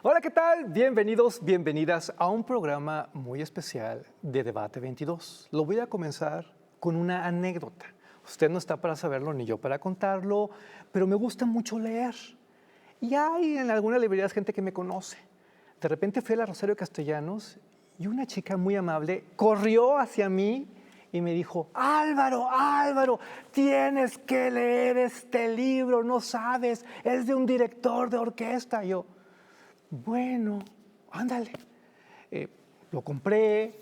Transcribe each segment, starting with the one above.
Hola, ¿qué tal? Bienvenidos, bienvenidas a un programa muy especial de Debate 22. Lo voy a comenzar con una anécdota. Usted no está para saberlo ni yo para contarlo, pero me gusta mucho leer. Y hay en algunas librerías gente que me conoce. De repente fui a la Rosario Castellanos y una chica muy amable corrió hacia mí y me dijo: Álvaro, Álvaro, tienes que leer este libro, no sabes, es de un director de orquesta. Y yo: bueno, ándale. Lo compré,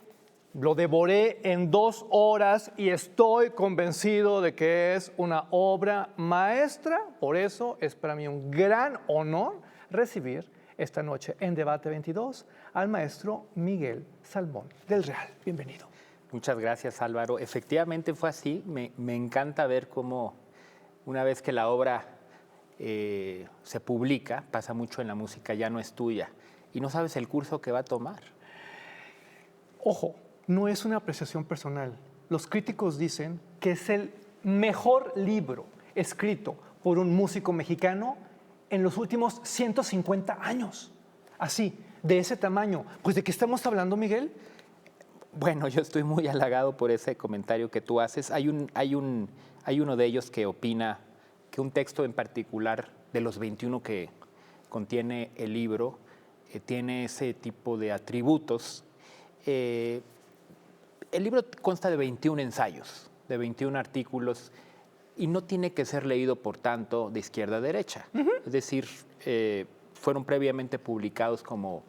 lo devoré en 2 horas y estoy convencido de que es una obra maestra. Por eso es para mí un gran honor recibir esta noche en Debate 22 al maestro Miguel Salmón del Real. Bienvenido. Muchas gracias, Álvaro. Efectivamente fue así. Me encanta ver cómo una vez que la obra se publica, pasa mucho en la música, ya no es tuya y no sabes el curso que va a tomar. Ojo, no es una apreciación personal. Los críticos dicen que es el mejor libro escrito por un músico mexicano en los últimos 150 años. Así, de ese tamaño. Pues, ¿de qué estamos hablando, Miguel? Bueno, yo estoy muy halagado por ese comentario que tú haces. Hay uno de ellos que opina que un texto en particular de los 21 que contiene el libro tiene ese tipo de atributos. El libro consta de 21 ensayos, de 21 artículos, y no tiene que ser leído, por tanto, de izquierda a derecha. Es decir, fueron previamente publicados como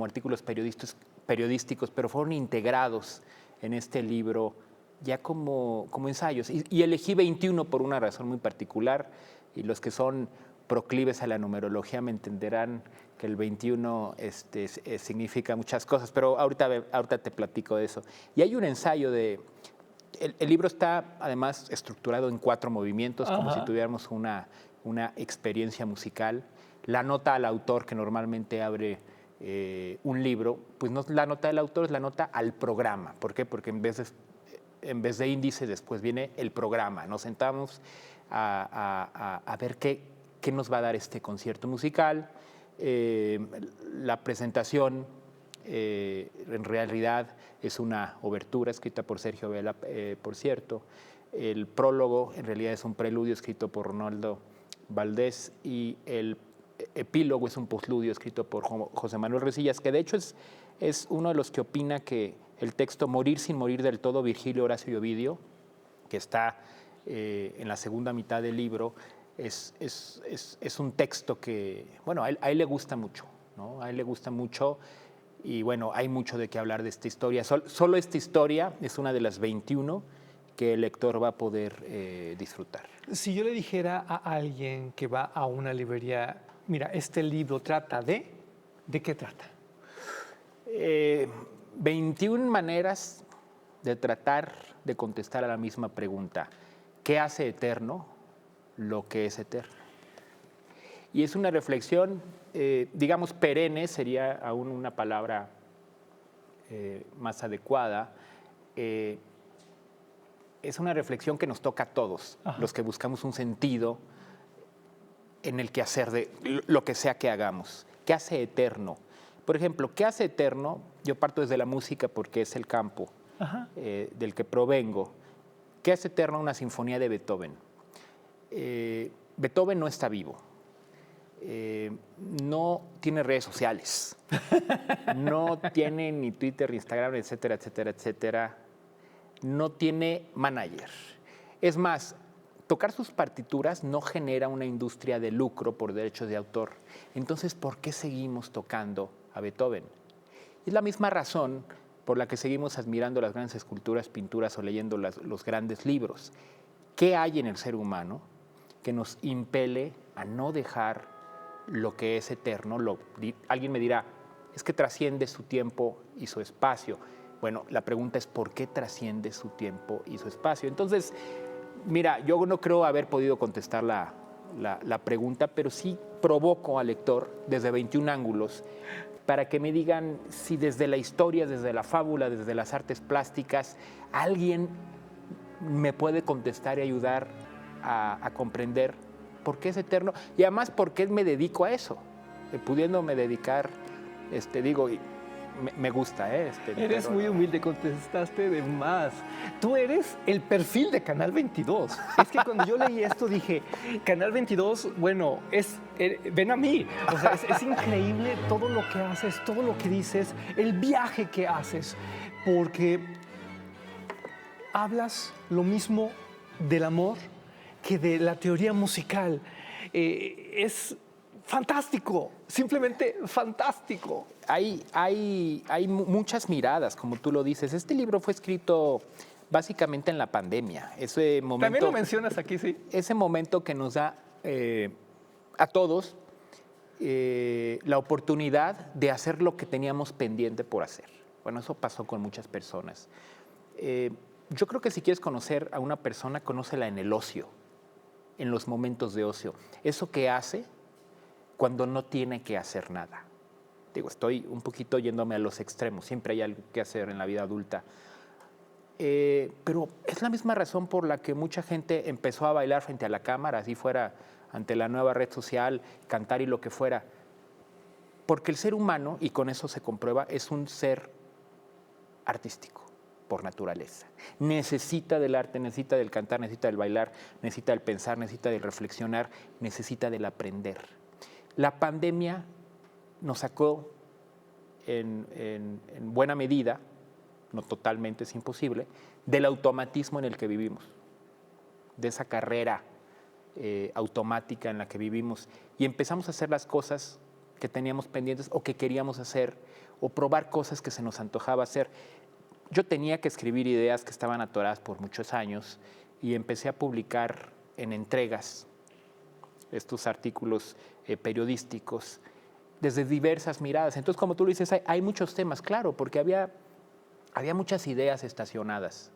artículos periodísticos, pero fueron integrados en este libro ya como ensayos. Y elegí 21 por una razón muy particular, y los que son proclives a la numerología me entenderán que el 21 significa muchas cosas, pero ahorita te platico de eso. Y hay un ensayo de... El libro está además estructurado en 4 movimientos, como si tuviéramos una experiencia musical. La nota al autor, que normalmente abre un libro, pues no es la nota del autor, es la nota al programa. ¿Por qué? Porque en vez de índice después viene el programa. Nos sentamos a ver qué nos va a dar este concierto musical. La presentación en realidad es una obertura escrita por Sergio Vela, por cierto. El prólogo en realidad es un preludio escrito por Ronaldo Valdés, y el epílogo es un postludio escrito por José Manuel Resillas, que de hecho es uno de los que opina que el texto Morir sin morir del todo, Virgilio, Horacio y Ovidio, que está en la segunda mitad del libro, es un texto que, bueno, a él le gusta mucho, ¿no? A él le gusta mucho, y bueno, hay mucho de qué hablar de esta historia. Solo esta historia es una de las 21 que el lector va a poder disfrutar. Si yo le dijera a alguien que va a una librería: mira, este libro trata ¿de qué trata? 21 maneras de tratar de contestar a la misma pregunta. ¿Qué hace eterno lo que es eterno? Y es una reflexión, digamos, perenne, sería aún una palabra más adecuada. Es una reflexión que nos toca a todos, los que buscamos un sentido en el quehacer de lo que sea que hagamos. ¿Qué hace eterno? Por ejemplo, ¿qué hace eterno? Yo parto desde la música porque es el campo del que provengo. ¿Qué hace eterno una sinfonía de Beethoven? Beethoven no está vivo. No tiene redes sociales. No tiene ni Twitter, ni Instagram, etcétera, etcétera, etcétera. No tiene manager. Es más, tocar sus partituras no genera una industria de lucro por derechos de autor. Entonces, ¿por qué seguimos tocando a Beethoven? Es la misma razón por la que seguimos admirando las grandes esculturas, pinturas o leyendo los grandes libros. ¿Qué hay en el ser humano que nos impele a no dejar lo que es eterno? Alguien me dirá, es que trasciende su tiempo y su espacio. Bueno, la pregunta es, ¿por qué trasciende su tiempo y su espacio? Entonces, mira, yo no creo haber podido contestar la pregunta, pero sí provoco al lector desde 21 ángulos para que me digan si desde la historia, desde la fábula, desde las artes plásticas, alguien me puede contestar y ayudar a comprender por qué es eterno y además por qué me dedico a eso. pudiéndome dedicar, digo, me gusta, Eres muy humilde, contestaste de más. Tú eres el perfil de Canal 22. Es que cuando yo leí esto dije, Canal 22, bueno, ven a mí. O sea, es increíble todo lo que haces, todo lo que dices, el viaje que haces, porque hablas lo mismo del amor que de la teoría musical. Es fantástico, simplemente fantástico. Hay muchas miradas, como tú lo dices. Este libro fue escrito básicamente en la pandemia. Ese momento, También lo mencionas aquí, sí. Ese momento que nos da a todos la oportunidad de hacer lo que teníamos pendiente por hacer. Bueno, eso pasó con muchas personas. Yo creo que si quieres conocer a una persona, conócela en el ocio, en los momentos de ocio. Eso que hace cuando no tiene que hacer nada. Digo, estoy un poquito yéndome a los extremos. Siempre hay algo que hacer en la vida adulta. Pero es la misma razón por la que mucha gente empezó a bailar frente a la cámara, así fuera ante la nueva red social, cantar y lo que fuera. Porque el ser humano, y con eso se comprueba, es un ser artístico por naturaleza. Necesita del arte, necesita del cantar, necesita del bailar, necesita del pensar, necesita del reflexionar, necesita del aprender. La pandemia nos sacó en buena medida, no totalmente, es imposible, del automatismo en el que vivimos, de esa carrera automática en la que vivimos, y empezamos a hacer las cosas que teníamos pendientes o que queríamos hacer, o probar cosas que se nos antojaba hacer. Yo tenía que escribir ideas que estaban atoradas por muchos años y empecé a publicar en entregas estos artículos periodísticos desde diversas miradas. Entonces, como tú lo dices, hay muchos temas, claro, porque había muchas ideas estacionadas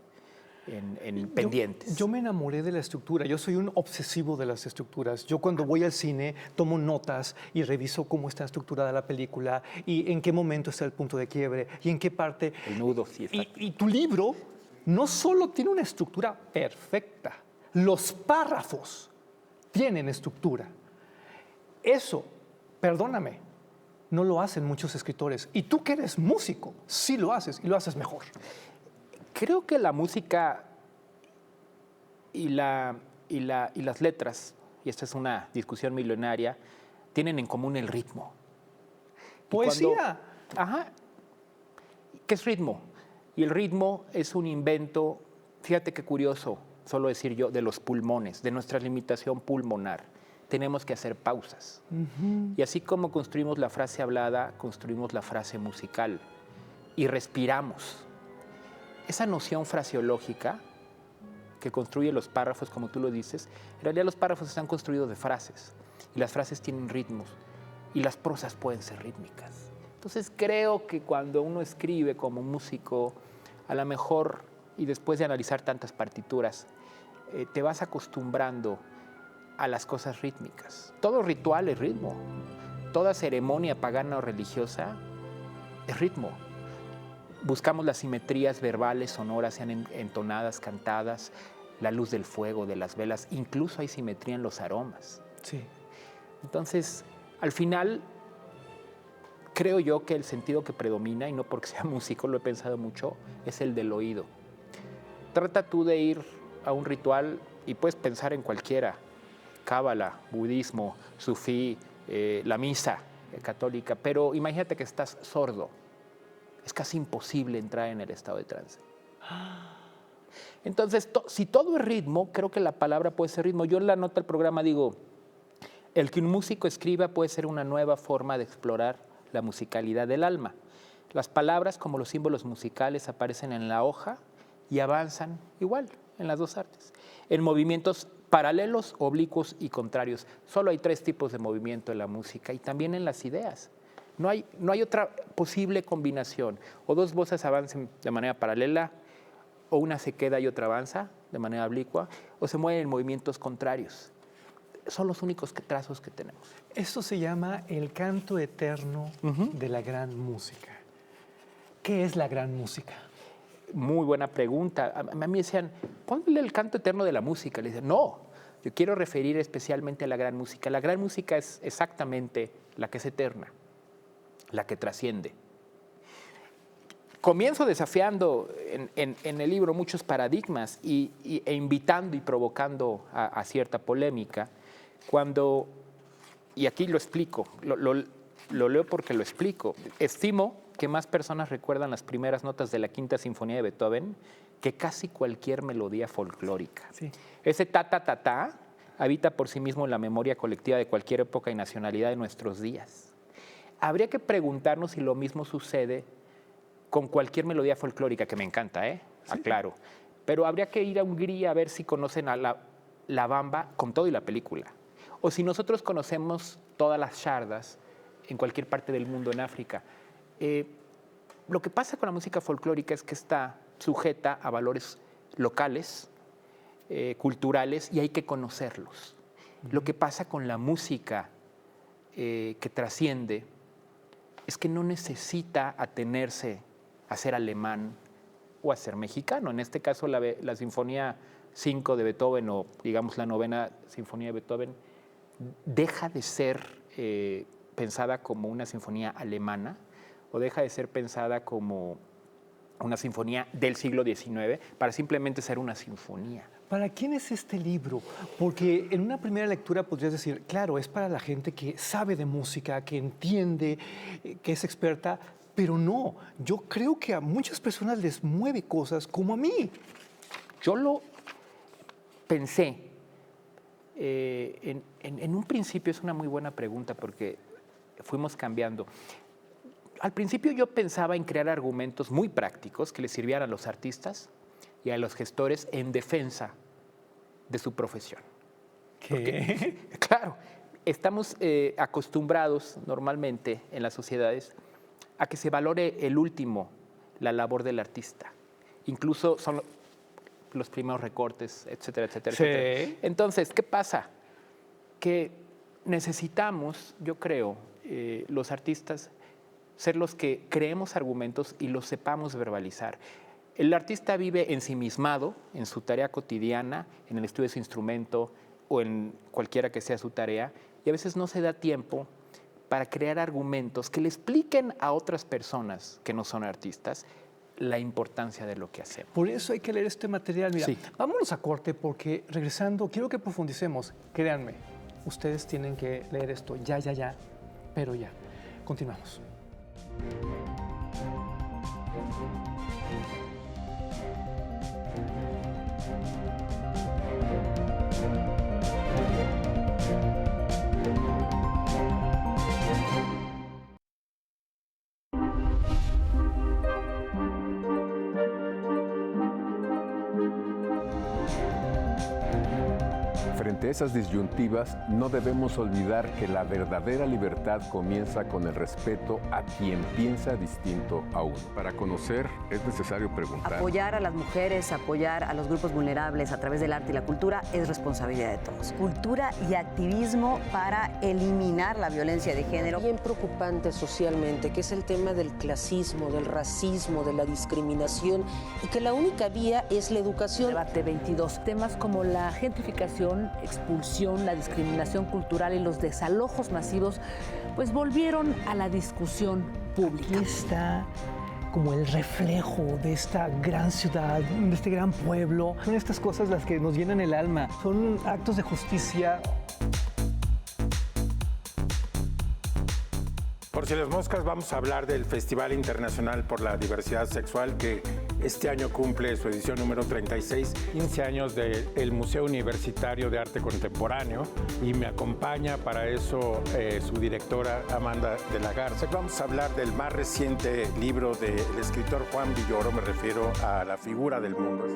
en pendientes. Yo me enamoré de la estructura. Yo soy un obsesivo de las estructuras. Yo cuando voy al cine tomo notas y reviso cómo está estructurada la película y en qué momento está el punto de quiebre y en qué parte. El nudo, sí, está. Y tu libro no solo tiene una estructura perfecta, los párrafos tienen estructura. Eso, perdóname, no lo hacen muchos escritores. Y tú que eres músico, sí lo haces y lo haces mejor. Creo que la música y las letras, y esta es una discusión milenaria, tienen en común el ritmo. Poesía. Ajá. ¿Qué es ritmo? Y el ritmo es un invento, fíjate qué curioso, solo decir yo, de los pulmones, de nuestra limitación pulmonar. Tenemos que hacer pausas. Y así como construimos la frase hablada, construimos la frase musical y respiramos. Esa noción fraseológica que construye los párrafos, como tú lo dices, en realidad los párrafos están construidos de frases y las frases tienen ritmos y las prosas pueden ser rítmicas. Entonces creo que cuando uno escribe como músico, a lo mejor, y después de analizar tantas partituras, te vas acostumbrando a las cosas rítmicas. Todo ritual es ritmo, toda ceremonia pagana o religiosa es ritmo. Buscamos las simetrías verbales, sonoras, sean entonadas, cantadas, la luz del fuego, de las velas, incluso hay simetría en los aromas. Sí. Entonces, al final, creo yo que el sentido que predomina, y no porque sea músico, lo he pensado mucho, es el del oído. Trata tú de ir a un ritual y puedes pensar en cualquiera, cábala, budismo, sufí, la misa católica, pero imagínate que estás sordo. Es casi imposible entrar en el estado de trance. Entonces, si todo es ritmo, creo que la palabra puede ser ritmo. Yo en la nota del programa digo, el que un músico escriba puede ser una nueva forma de explorar la musicalidad del alma. Las palabras, como los símbolos musicales, aparecen en la hoja y avanzan igual en las dos artes, en movimientos paralelos, oblicuos y contrarios. Solo hay 3 tipos de movimiento en la música y también en las ideas. No hay otra posible combinación. O 2 voces avancen de manera paralela, o una se queda y otra avanza de manera oblicua, o se mueven en movimientos contrarios. Son los únicos trazos que tenemos. Esto se llama el canto eterno de la gran música. ¿Qué es la gran música? Muy buena pregunta. A mí me decían, ponle el canto eterno de la música. Le dicen, no, Yo quiero referir especialmente a la gran música. La gran música es exactamente la que es eterna, la que trasciende. Comienzo desafiando en el libro muchos paradigmas e invitando y provocando a cierta polémica cuando, y aquí lo explico, lo leo porque lo explico, estimo que más personas recuerdan las primeras notas de la Quinta Sinfonía de Beethoven que casi cualquier melodía folclórica. Sí. Ese ta-ta-ta-ta habita por sí mismo en la memoria colectiva de cualquier época y nacionalidad de nuestros días. Habría que preguntarnos si lo mismo sucede con cualquier melodía folclórica, que me encanta, aclaro. Pero habría que ir a Hungría a ver si conocen a la bamba con todo y la película. O si nosotros conocemos todas las chardas en cualquier parte del mundo, en África. Lo que pasa con la música folclórica es que está sujeta a valores locales, culturales, y hay que conocerlos. Lo que pasa con la música que trasciende es que no necesita atenerse a ser alemán o a ser mexicano. En este caso, la Sinfonía 5 de Beethoven, o digamos la novena Sinfonía de Beethoven, deja de ser pensada como una sinfonía alemana o deja de ser pensada como una sinfonía del siglo XIX para simplemente ser una sinfonía. ¿Para quién es este libro? Porque en una primera lectura podrías decir, claro, es para la gente que sabe de música, que entiende, que es experta, pero no, yo creo que a muchas personas les mueve cosas como a mí. Yo lo pensé, en un principio es una muy buena pregunta porque fuimos cambiando. Al principio yo pensaba en crear argumentos muy prácticos que les sirvieran a los artistas y a los gestores en defensa de su profesión. Porque, claro, estamos acostumbrados normalmente en las sociedades a que se valore el último, la labor del artista. Incluso son los primeros recortes, etcétera, etcétera, Sí. etcétera. Entonces, ¿qué pasa? Que necesitamos, yo creo, los artistas, ser los que creemos argumentos y los sepamos verbalizar. El artista vive ensimismado en su tarea cotidiana, en el estudio de su instrumento o en cualquiera que sea su tarea, y a veces no se da tiempo para crear argumentos que le expliquen a otras personas que no son artistas la importancia de lo que hacemos. Por eso hay que leer este material. Mira, Sí. vámonos a corte porque regresando quiero que profundicemos. Créanme, ustedes tienen que leer esto ya, pero ya. Continuamos. Frente a esas disyuntivas, no debemos olvidar que la verdadera libertad comienza con el respeto a quien piensa distinto a uno. Para conocer es necesario preguntar. Apoyar a las mujeres, apoyar a los grupos vulnerables a través del arte y la cultura es responsabilidad de todos. Cultura y activismo para eliminar la violencia de género. Bien preocupante socialmente, que es el tema del clasismo, del racismo, de la discriminación, y que la única vía es la educación. Debate 22. Temas como la gentrificación, expulsión, la discriminación cultural y los desalojos masivos, pues volvieron a la discusión pública. Aquí está como el reflejo de esta gran ciudad, de este gran pueblo. Son estas cosas las que nos llenan el alma. Son actos de justicia. Por si las moscas, vamos a hablar del Festival Internacional por la Diversidad Sexual, que este año cumple su edición número 36. 15 años del Museo Universitario de Arte Contemporáneo, y me acompaña para eso su directora Amanda de la Garza. Vamos a hablar del más reciente libro del escritor Juan Villoro, me refiero a La figura del mundo.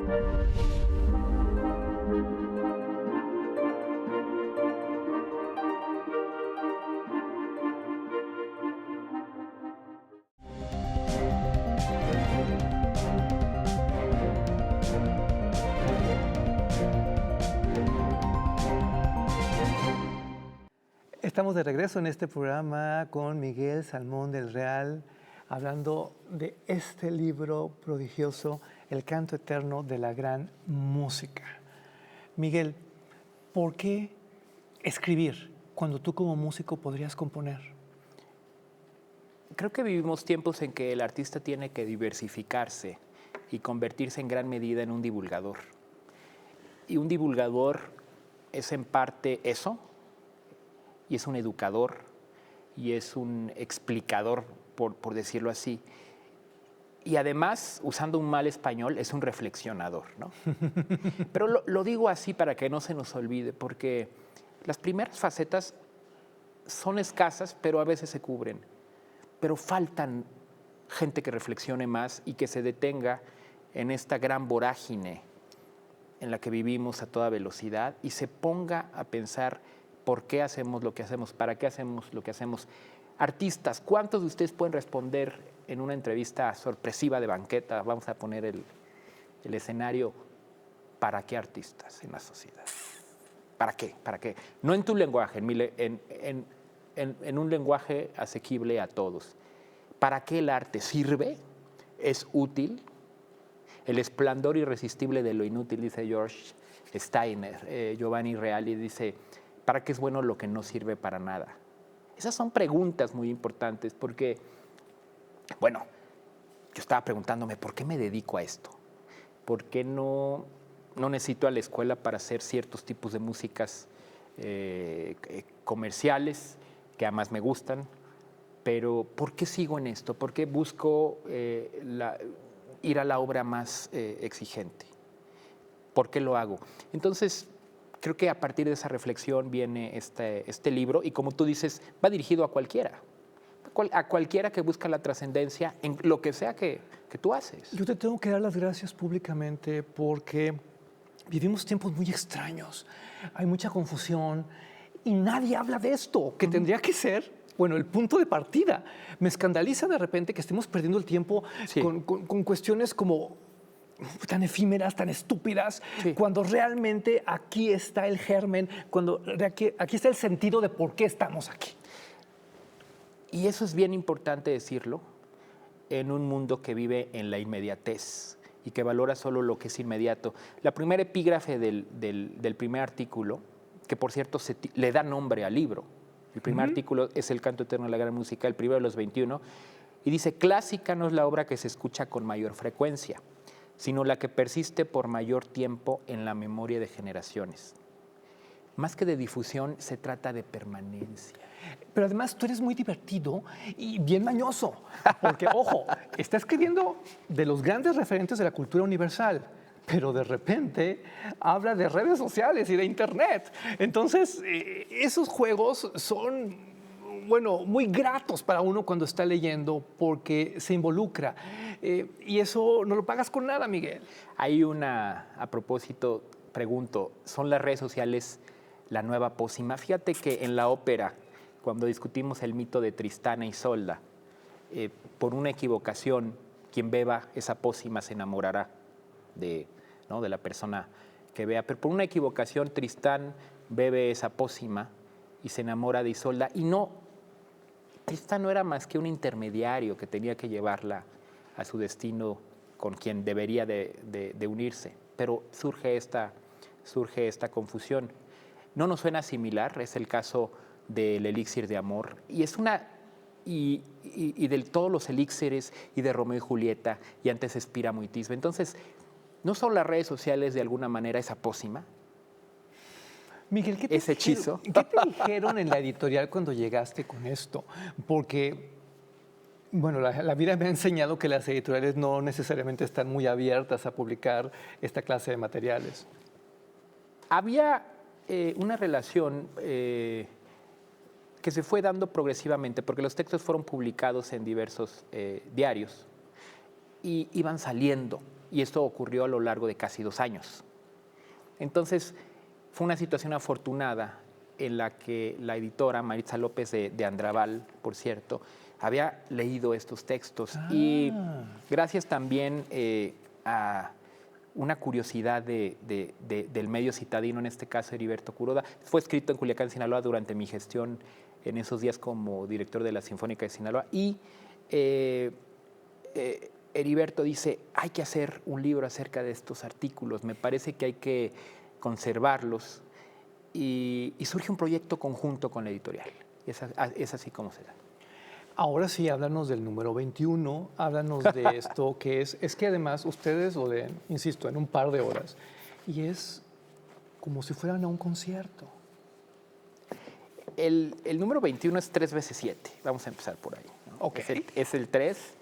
Estamos de regreso en este programa con Miguel Salmón del Real, hablando de este libro prodigioso, El canto eterno de la gran música. Miguel, ¿por qué escribir cuando tú como músico podrías componer? Creo que vivimos tiempos en que el artista tiene que diversificarse y convertirse en gran medida en un divulgador. Y un divulgador es en parte eso, y es un educador, y es un explicador, por decirlo así. Y además, usando un mal español, es un reflexionador, ¿no? Pero lo digo así para que no se nos olvide, porque las primeras facetas son escasas, pero a veces se cubren. Pero faltan gente que reflexione más y que se detenga en esta gran vorágine en la que vivimos a toda velocidad y se ponga a pensar por qué hacemos lo que hacemos, para qué hacemos lo que hacemos. Artistas, ¿cuántos de ustedes pueden responder en una entrevista sorpresiva de banqueta? Vamos a poner el escenario. ¿Para qué artistas en la sociedad? ¿Para qué? ¿Para qué? No en tu lenguaje, en un lenguaje asequible a todos. ¿Para qué el arte sirve? ¿Es útil? El esplendor irresistible de lo inútil, dice George Steiner. Giovanni Reali dice, ¿para qué es bueno lo que no sirve para nada? Esas son preguntas muy importantes porque, bueno, yo estaba preguntándome, ¿por qué me dedico a esto? ¿Por qué no necesito a la escuela para hacer ciertos tipos de músicas comerciales que además me gustan? Pero ¿por qué sigo en esto? ¿Por qué busco ir a la obra más exigente? ¿Por qué lo hago? Entonces, creo que a partir de esa reflexión viene este libro y como tú dices, va dirigido a cualquiera. A cualquiera que busca la trascendencia en lo que sea que tú haces. Yo te tengo que dar las gracias públicamente porque vivimos tiempos muy extraños. Hay mucha confusión y nadie habla de esto, que tendría que ser, bueno, el punto de partida. Me escandaliza de repente que estemos perdiendo el tiempo con cuestiones como tan efímeras, tan estúpidas, cuando realmente aquí está el germen, cuando aquí está el sentido de por qué estamos aquí. Y eso es bien importante decirlo en un mundo que vive en la inmediatez y que valora solo lo que es inmediato. La primera epígrafe del primer artículo, que por cierto le da nombre al libro, el primer artículo es El canto eterno de la gran música, el primero de los 21, y dice, clásica no es la obra que se escucha con mayor frecuencia, sino la que persiste por mayor tiempo en la memoria de generaciones. Más que de difusión, se trata de permanencia. Pero además tú eres muy divertido y bien mañoso, porque, ojo, está escribiendo de los grandes referentes de la cultura universal, pero de repente habla de redes sociales y de Internet. Entonces, esos juegos son, bueno, muy gratos para uno cuando está leyendo porque se involucra. Y eso no lo pagas con nada, Miguel. Hay a propósito, pregunto, ¿son las redes sociales la nueva pócima? Fíjate que en la ópera, cuando discutimos el mito de Tristán e Isolda, por una equivocación, quien beba esa pócima se enamorará de la persona que vea. Pero por una equivocación, Tristán bebe esa pócima y se enamora de Isolda. Y Tristán no era más que un intermediario que tenía que llevarla a su destino con quien debería de unirse. Pero surge esta confusión. No nos suena similar, es el caso del elixir de amor. Y es y de todos los elixires y de Romeo y Julieta y antes Espíramo y Tisbe. Entonces, ¿no son las redes sociales de alguna manera esa pócima? Miguel, ese hechizo. ¿Qué te dijeron en la editorial cuando llegaste con esto? Porque, bueno, la vida me ha enseñado que las editoriales no necesariamente están muy abiertas a publicar esta clase de materiales. Había una relación que se fue dando progresivamente, porque los textos fueron publicados en diversos diarios y iban saliendo, y esto ocurrió a lo largo de casi 2 años. Entonces, fue una situación afortunada en la que la editora Maritza López de Andraval, por cierto, había leído estos textos y gracias también a una curiosidad del medio citadino, en este caso Heriberto Kuroda. Fue escrito en Culiacán, Sinaloa, durante mi gestión en esos días como director de la Sinfónica de Sinaloa. Y Heriberto dice, hay que hacer un libro acerca de estos artículos, me parece que hay que conservarlos. y surge un proyecto conjunto con la editorial. Es así como se da. Ahora sí, háblanos del número 21, háblanos de esto que es que además ustedes lo leen, insisto, en un par de horas y es como si fueran a un concierto. El número 21 es 3 veces 7. Vamos a empezar por ahí, ¿no? Ok. Es el 3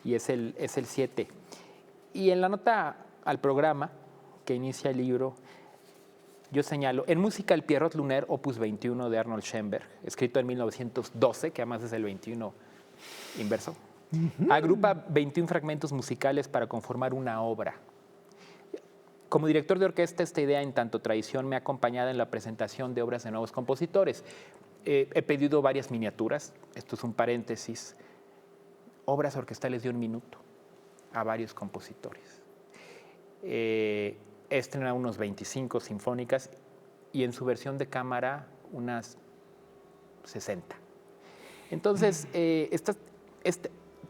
y es el 7. Y en la nota al programa que inicia el libro, yo señalo, en música el Pierrot Lunaire, opus 21 de Arnold Schoenberg, escrito en 1912, que además es el 21 inverso, agrupa 21 fragmentos musicales para conformar una obra. Como director de orquesta, esta idea en tanto tradición me ha acompañado en la presentación de obras de nuevos compositores. He pedido varias miniaturas, esto es un paréntesis, obras orquestales de 1 minuto a varios compositores. He estrenado unos 25 sinfónicas y en su versión de cámara unas 60. Entonces,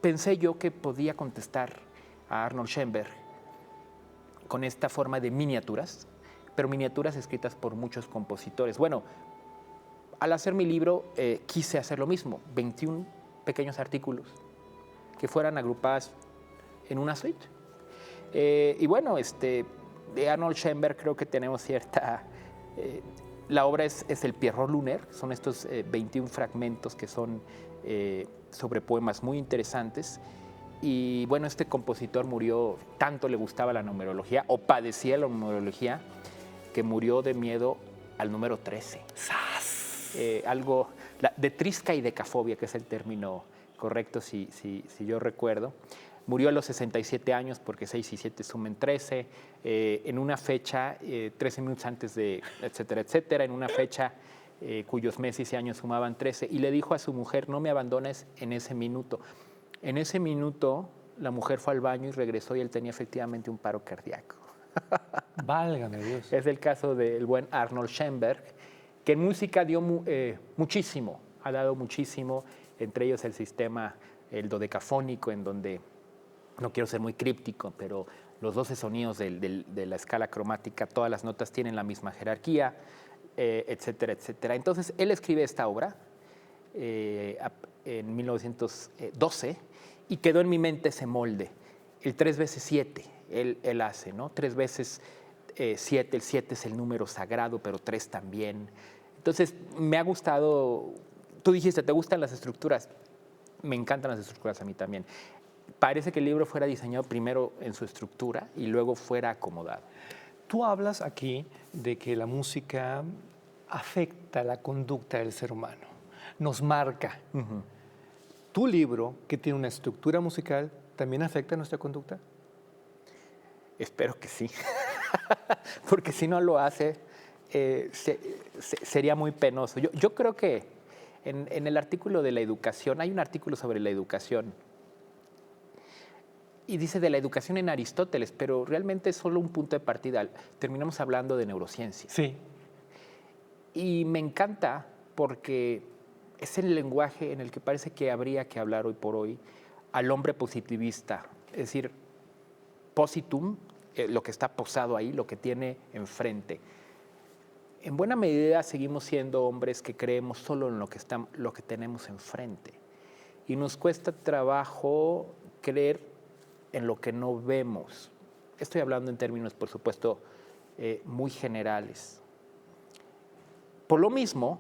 pensé yo que podía contestar a Arnold Schoenberg con esta forma de miniaturas, pero miniaturas escritas por muchos compositores. Bueno, al hacer mi libro quise hacer lo mismo, 21 pequeños artículos que fueran agrupadas en una suite. Y bueno, de Arnold Schoenberg creo que tenemos cierta... la obra es el Pierrot Lunaire, son estos 21 fragmentos que son sobre poemas muy interesantes. Y bueno, este compositor murió, tanto le gustaba la numerología o padecía la numerología, que murió de miedo al número 13. Algo de trisca y decafobia, que es el término correcto, si yo recuerdo. Murió a los 67 años porque 6 y 7 sumen 13, en una fecha, 13 minutos antes de, etcétera, etcétera, en una fecha cuyos meses y años sumaban 13, y le dijo a su mujer, no me abandones en ese minuto. En ese minuto, la mujer fue al baño y regresó y él tenía efectivamente un paro cardíaco. Válgame Dios. Es el caso del buen Arnold Schoenberg, que en música dio muchísimo, ha dado muchísimo, entre ellos el sistema, el dodecafónico, en donde, no quiero ser muy críptico, pero los 12 sonidos de la escala cromática, todas las notas tienen la misma jerarquía, etcétera, etcétera. Entonces, él escribe esta obra en 1912 y quedó en mi mente ese molde. El 3 veces 7, él hace, ¿no? 3 veces 7, el 7 es el número sagrado, pero 3 también. Entonces, me ha gustado, tú dijiste, ¿te gustan las estructuras? Me encantan las estructuras a mí también. Parece que el libro fuera diseñado primero en su estructura y luego fuera acomodado. Tú hablas aquí de que la música afecta la conducta del ser humano, nos marca. ¿Tu libro, que tiene una estructura musical, también afecta nuestra conducta? Espero que sí, porque si no lo hace, sería muy penoso. Yo creo que en el artículo de la educación, hay un artículo sobre la educación, y dice de la educación en Aristóteles, pero realmente es solo un punto de partida. Terminamos hablando de neurociencia. Sí. Y me encanta porque es el lenguaje en el que parece que habría que hablar hoy por hoy al hombre positivista. Es decir, positum, lo que está posado ahí, lo que tiene enfrente. En buena medida seguimos siendo hombres que creemos solo en lo que tenemos enfrente. Y nos cuesta trabajo creer en lo que no vemos. Estoy hablando en términos, por supuesto, muy generales. Por lo mismo,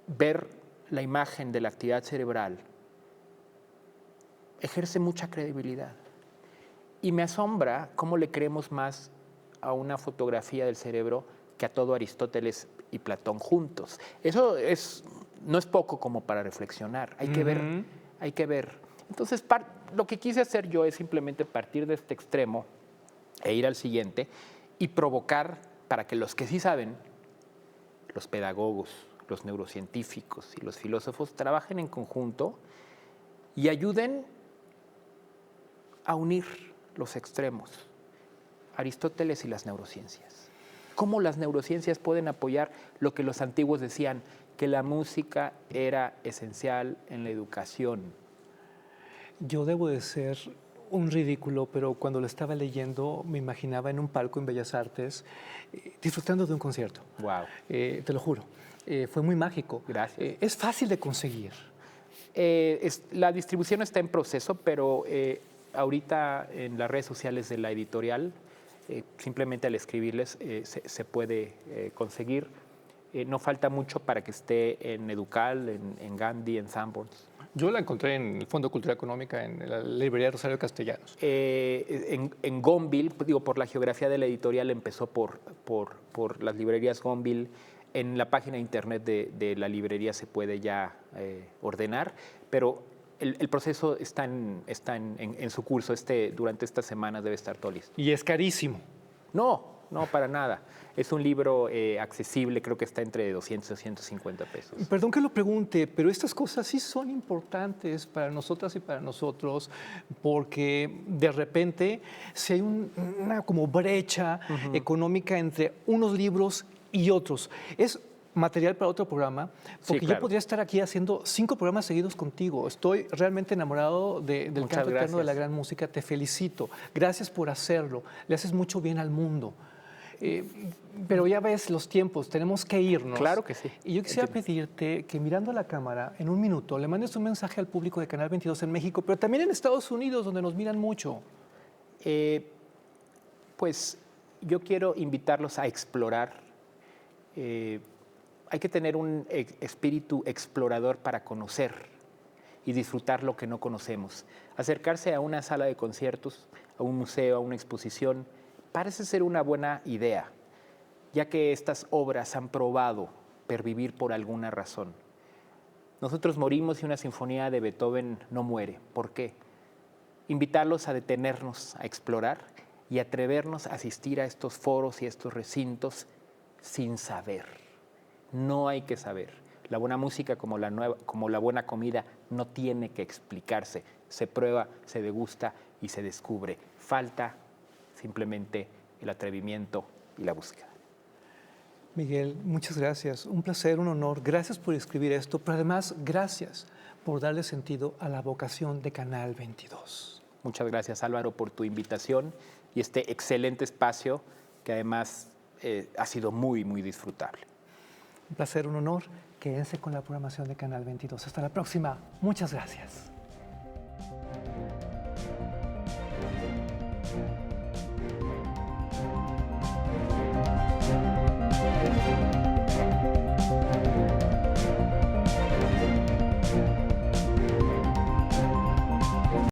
ver la imagen de la actividad cerebral ejerce mucha credibilidad. Y me asombra cómo le creemos más a una fotografía del cerebro que a todo Aristóteles y Platón juntos. Eso no es poco como para reflexionar. Hay que ver, hay que ver. Entonces, lo que quise hacer yo es simplemente partir de este extremo e ir al siguiente y provocar para que los que sí saben, los pedagogos, los neurocientíficos y los filósofos, trabajen en conjunto y ayuden a unir los extremos, Aristóteles y las neurociencias. ¿Cómo las neurociencias pueden apoyar lo que los antiguos decían, que la música era esencial en la educación? Yo debo de ser un ridículo, pero cuando lo estaba leyendo me imaginaba en un palco en Bellas Artes disfrutando de un concierto. Wow. Te lo juro. Fue muy mágico. Gracias. Es fácil de conseguir. La distribución está en proceso, pero ahorita en las redes sociales de la editorial, simplemente al escribirles se puede conseguir. No falta mucho para que esté en Educal, en Gandhi, en Sanborns. Yo la encontré en el Fondo de Cultura Económica, en la librería Rosario Castellanos. En Gonville, digo, por la geografía de la editorial, empezó por las librerías Gonville. En la página de internet de la librería se puede ya ordenar, pero el proceso está en su curso. Durante esta semana debe estar todo listo. Y es carísimo. No, para nada. Es un libro accesible, creo que está entre 200 y 250 pesos. Perdón que lo pregunte, pero estas cosas sí son importantes para nosotras y para nosotros, porque de repente si hay una como brecha económica entre unos libros y otros. Es material para otro programa, porque Sí, claro. yo podría estar aquí haciendo 5 programas seguidos contigo. Estoy realmente enamorado del Muchas canto eterno de la gracias. gran música. Te felicito. Gracias por hacerlo. Le haces mucho bien al mundo. Pero ya ves los tiempos, tenemos que irnos. Claro que sí. Y yo quisiera pedirte que mirando a la cámara, en un minuto, le mandes un mensaje al público de Canal 22 en México, pero también en Estados Unidos, donde nos miran mucho. Pues yo quiero invitarlos a explorar. Hay que tener un espíritu explorador para conocer y disfrutar lo que no conocemos. Acercarse a una sala de conciertos, a un museo, a una exposición, parece ser una buena idea, ya que estas obras han probado pervivir por alguna razón. Nosotros morimos y una sinfonía de Beethoven no muere. ¿Por qué? Invitarlos a detenernos, a explorar y atrevernos a asistir a estos foros y a estos recintos sin saber. No hay que saber. La buena música, como la buena comida, no tiene que explicarse. Se prueba, se degusta y se descubre. Falta simplemente el atrevimiento y la búsqueda. Miguel, muchas gracias. Un placer, un honor. Gracias por escribir esto, pero además gracias por darle sentido a la vocación de Canal 22. Muchas gracias, Álvaro, por tu invitación y este excelente espacio que además ha sido muy, muy disfrutable. Un placer, un honor. Quédense con la programación de Canal 22. Hasta la próxima. Muchas gracias.